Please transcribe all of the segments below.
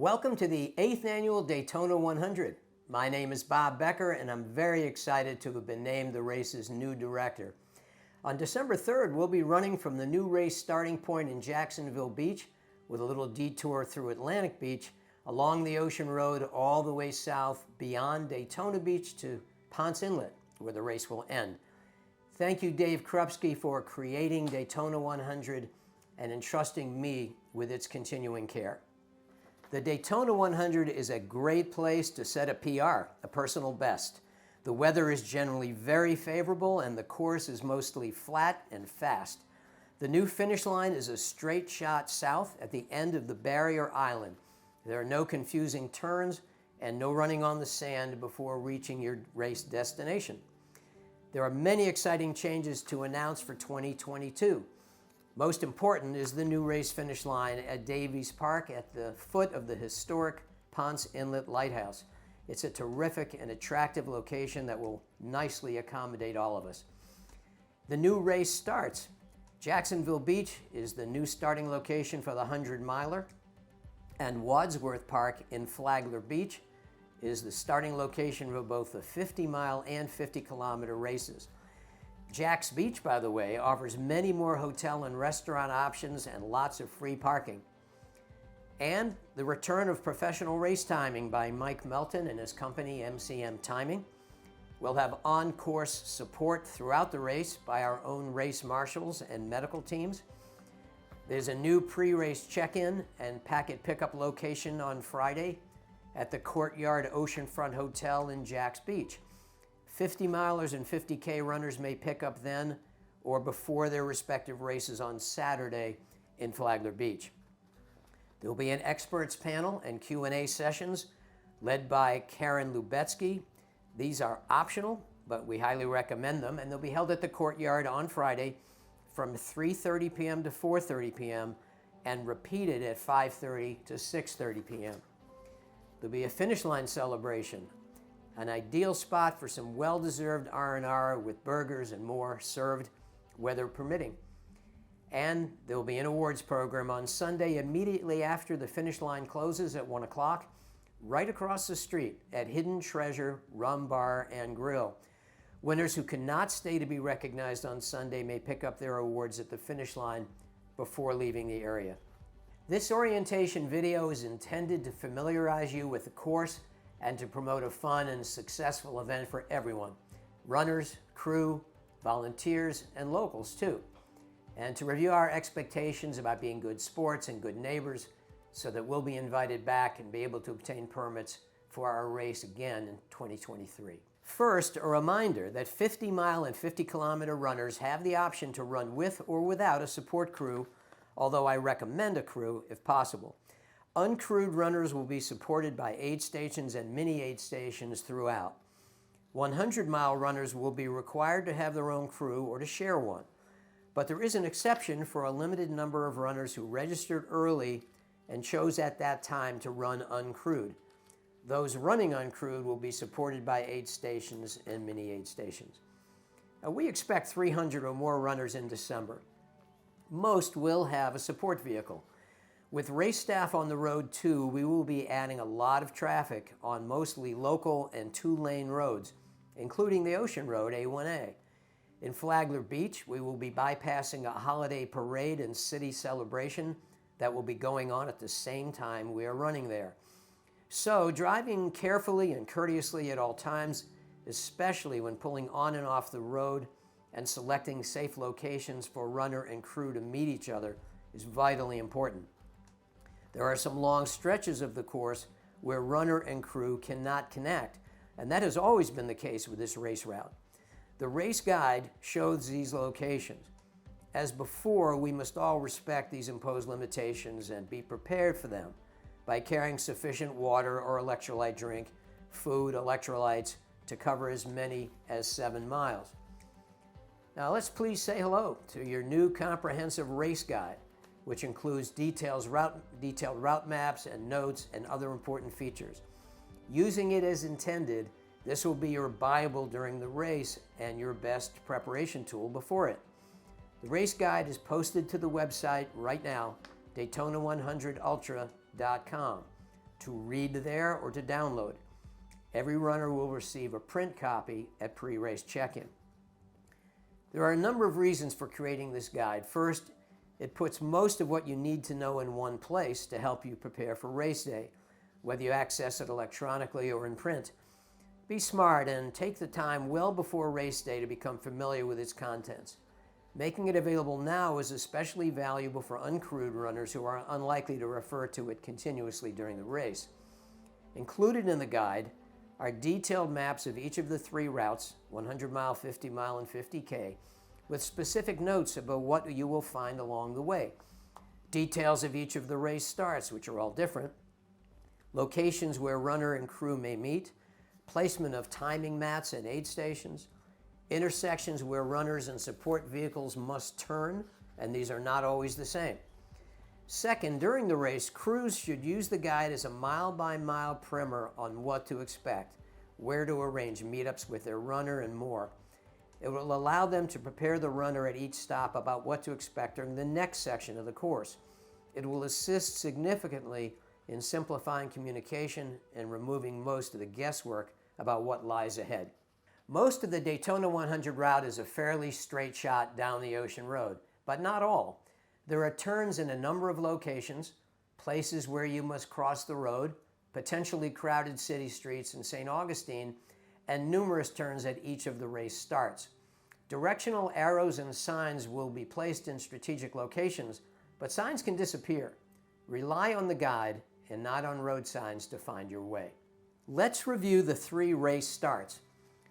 Welcome to the 8th annual Daytona 100. My name is Bob Becker, and I'm very excited to have been named the race's new director. On December 3rd, we'll be running from the new race starting point in Jacksonville Beach with a little detour through Atlantic Beach, along the Ocean Road all the way south beyond Daytona Beach to Ponce Inlet, where the race will end. Thank you, Dave Krupski, for creating Daytona 100 and entrusting me with its continuing care. The Daytona 100 is a great place to set a PR, a personal best. The weather is generally very favorable and the course is mostly flat and fast. The new finish line is a straight shot south at the end of the barrier island. There are no confusing turns and no running on the sand before reaching your race destination. There are many exciting changes to announce for 2022. Most important is the new race finish line at Davies Park at the foot of the historic Ponce Inlet Lighthouse. It's a terrific and attractive location that will nicely accommodate all of us. The new race starts. Jacksonville Beach is the new starting location for the 100-miler, and Wadsworth Park in Flagler Beach is the starting location for both the 50-mile and 50-kilometer races. Jack's Beach, by the way, offers many more hotel and restaurant options and lots of free parking. And the return of professional race timing by Mike Melton and his company, MCM Timing. We'll have on-course support throughout the race by our own race marshals and medical teams. There's a new pre-race check-in and packet pickup location on Friday at the Courtyard Oceanfront Hotel in Jack's Beach. 50-milers and 50K runners may pick up then or before their respective races on Saturday in Flagler Beach. There will be an experts panel and Q&A sessions led by Karen Lubetsky. These are optional, but we highly recommend them, and they'll be held at the Courtyard on Friday from 3:30 p.m. to 4:30 p.m. and repeated at 5:30 to 6:30 p.m. There'll be a finish line celebration, an ideal spot for some well-deserved R&R with burgers and more served, weather permitting. And there will be an awards program on Sunday immediately after the finish line closes at 1 o'clock, right across the street at Hidden Treasure Rum Bar and Grill. Winners who cannot stay to be recognized on Sunday may pick up their awards at the finish line before leaving the area. This orientation video is intended to familiarize you with the course and to promote a fun and successful event for everyone, runners, crew, volunteers, and locals too, and to review our expectations about being good sports and good neighbors so that we'll be invited back and be able to obtain permits for our race again in 2023. First, a reminder that 50-mile and 50-kilometer runners have the option to run with or without a support crew, although I recommend a crew if possible. Uncrewed runners will be supported by aid stations and mini aid stations throughout. 100-mile runners will be required to have their own crew or to share one. But there is an exception for a limited number of runners who registered early and chose at that time to run uncrewed. Those running uncrewed will be supported by aid stations and mini aid stations. Now, we expect 300 or more runners in December. Most will have a support vehicle. With race staff on the road too, we will be adding a lot of traffic on mostly local and two-lane roads, including the Ocean Road A1A. In Flagler Beach, we will be bypassing a holiday parade and city celebration that will be going on at the same time we are running there. So, driving carefully and courteously at all times, especially when pulling on and off the road and selecting safe locations for runner and crew to meet each other, is vitally important. There are some long stretches of the course where runner and crew cannot connect, and that has always been the case with this race route. The race guide shows these locations. As before, we must all respect these imposed limitations and be prepared for them by carrying sufficient water or electrolyte drink, food, electrolytes to cover as many as 7 miles. Now let's please say hello to your new comprehensive race guide, which includes detailed route maps and notes and other important features. Using it as intended, this will be your Bible during the race and your best preparation tool before it. The race guide is posted to the website right now, Daytona100ultra.com. to read there or to download. Every runner will receive a print copy at pre-race check-in. There are a number of reasons for creating this guide. First, it puts most of what you need to know in one place to help you prepare for race day, whether you access it electronically or in print. Be smart and take the time well before race day to become familiar with its contents. Making it available now is especially valuable for uncrewed runners who are unlikely to refer to it continuously during the race. Included in the guide are detailed maps of each of the 3 routes, 100 mile, 50 mile, and 50K, with specific notes about what you will find along the way. Details of each of the race starts, which are all different, locations where runner and crew may meet, placement of timing mats and aid stations, intersections where runners and support vehicles must turn, and these are not always the same. Second, during the race, crews should use the guide as a mile-by-mile primer on what to expect, where to arrange meetups with their runner, and more. It will allow them to prepare the runner at each stop about what to expect during the next section of the course. It will assist significantly in simplifying communication and removing most of the guesswork about what lies ahead. Most of the Daytona 100 route is a fairly straight shot down the ocean road, but not all. There are turns in a number of locations, places where you must cross the road, potentially crowded city streets in St. Augustine, and numerous turns at each of the race starts. Directional arrows and signs will be placed in strategic locations, but signs can disappear. Rely on the guide and not on road signs to find your way. Let's review the 3 race starts.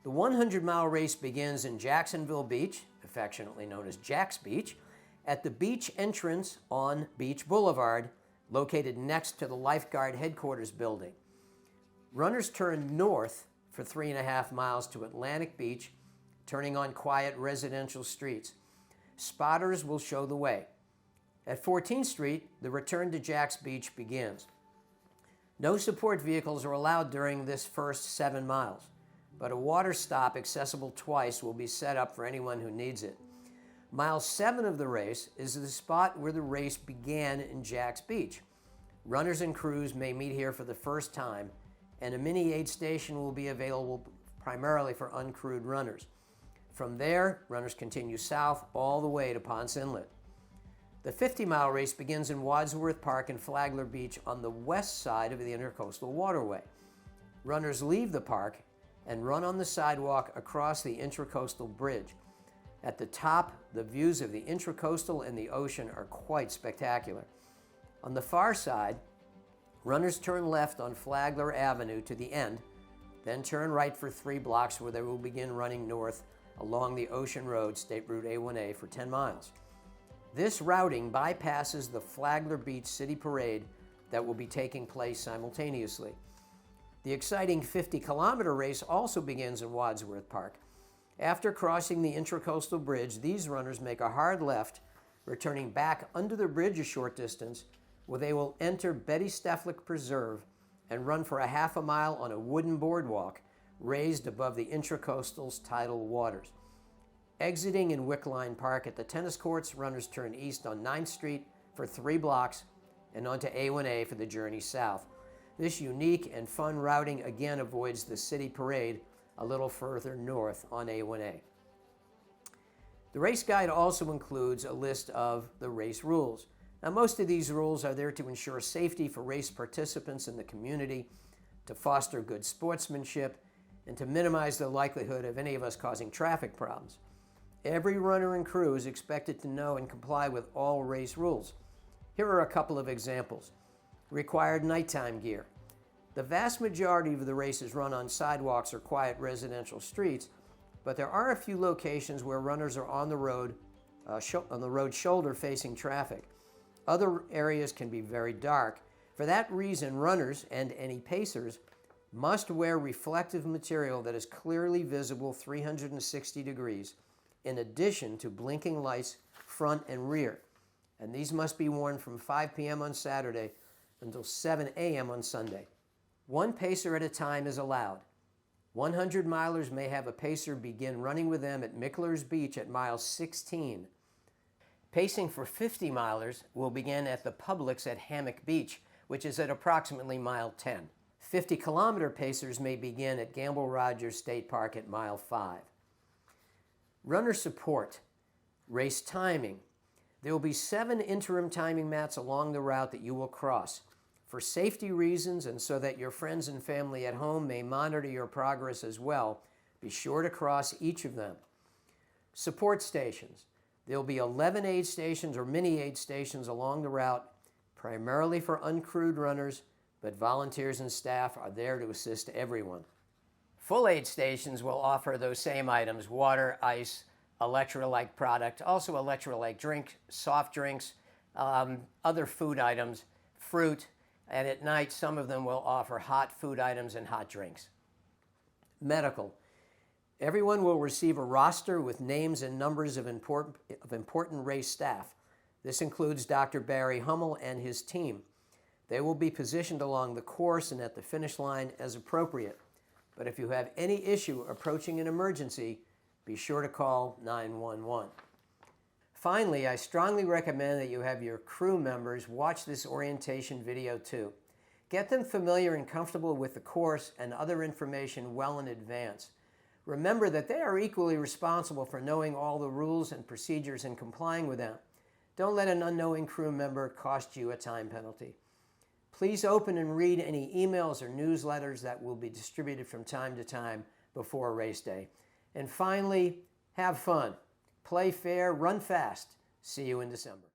The 100-mile race begins in Jacksonville Beach, affectionately known as Jack's Beach, at the beach entrance on Beach Boulevard, located next to the lifeguard headquarters building. Runners turn north for 3.5 miles to Atlantic Beach, turning on quiet residential streets. Spotters will show the way. At 14th Street, the return to Jack's Beach begins. No support vehicles are allowed during this first 7 miles, but a water stop accessible twice will be set up for anyone who needs it. Mile 7 of the race is the spot where the race began in Jack's Beach. Runners and crews may meet here for the first time, and a mini aid station will be available primarily for uncrewed runners. From there, runners continue south all the way to Ponce Inlet. The 50-mile race begins in Wadsworth Park and Flagler Beach on the west side of the Intercoastal Waterway. Runners leave the park and run on the sidewalk across the Intracoastal Bridge. At the top, the views of the Intracoastal and the ocean are quite spectacular. On the far side, runners turn left on Flagler Avenue to the end, then turn right for 3 blocks where they will begin running north along the Ocean Road, State Route A1A, for 10 miles. This routing bypasses the Flagler Beach City Parade that will be taking place simultaneously. The exciting 50-kilometer race also begins in Wadsworth Park. After crossing the Intracoastal Bridge, these runners make a hard left, returning back under the bridge a short distance, where they will enter Betty Steflik Preserve and run for a half a mile on a wooden boardwalk raised above the Intracoastal's tidal waters. Exiting in Wickline Park at the tennis courts, runners turn east on 9th Street for 3 blocks and onto A1A for the journey south. This unique and fun routing again avoids the city parade a little further north on A1A. The race guide also includes a list of the race rules. Now, most of these rules are there to ensure safety for race participants in the community, to foster good sportsmanship, and to minimize the likelihood of any of us causing traffic problems. Every runner and crew is expected to know and comply with all race rules. Here are a couple of examples. Required nighttime gear. The vast majority of the races run on sidewalks or quiet residential streets, but there are a few locations where runners are on the road shoulder facing traffic. Other areas can be very dark. For that reason, runners and any pacers must wear reflective material that is clearly visible 360 degrees, in addition to blinking lights front and rear. And these must be worn from 5 p.m. on Saturday until 7 a.m. on Sunday. 1 pacer at a time is allowed. 100 milers may have a pacer begin running with them at Mickler's Beach at mile 16. Pacing for 50 milers will begin at the Publix at Hammock Beach, which is at approximately mile 10. 50-kilometer pacers may begin at Gamble Rogers State Park at mile 5. Runner support, race timing. There will be 7 interim timing mats along the route that you will cross. For safety reasons and so that your friends and family at home may monitor your progress as well, be sure to cross each of them. Support stations. There will be 11 aid stations or mini aid stations along the route, primarily for uncrewed runners, but volunteers and staff are there to assist everyone. Full aid stations will offer those same items: water, ice, electrolyte product, also electrolyte drink, soft drinks, other food items, fruit, and at night some of them will offer hot food items and hot drinks. Medical. Everyone will receive a roster with names and numbers of important race staff. This includes Dr. Barry Hummel and his team. They will be positioned along the course and at the finish line as appropriate. But if you have any issue approaching an emergency, be sure to call 911. Finally, I strongly recommend that you have your crew members watch this orientation video too. Get them familiar and comfortable with the course and other information well in advance. Remember that they are equally responsible for knowing all the rules and procedures and complying with them. Don't let an unknowing crew member cost you a time penalty. Please open and read any emails or newsletters that will be distributed from time to time before race day. And finally, have fun. Play fair, run fast. See you in December.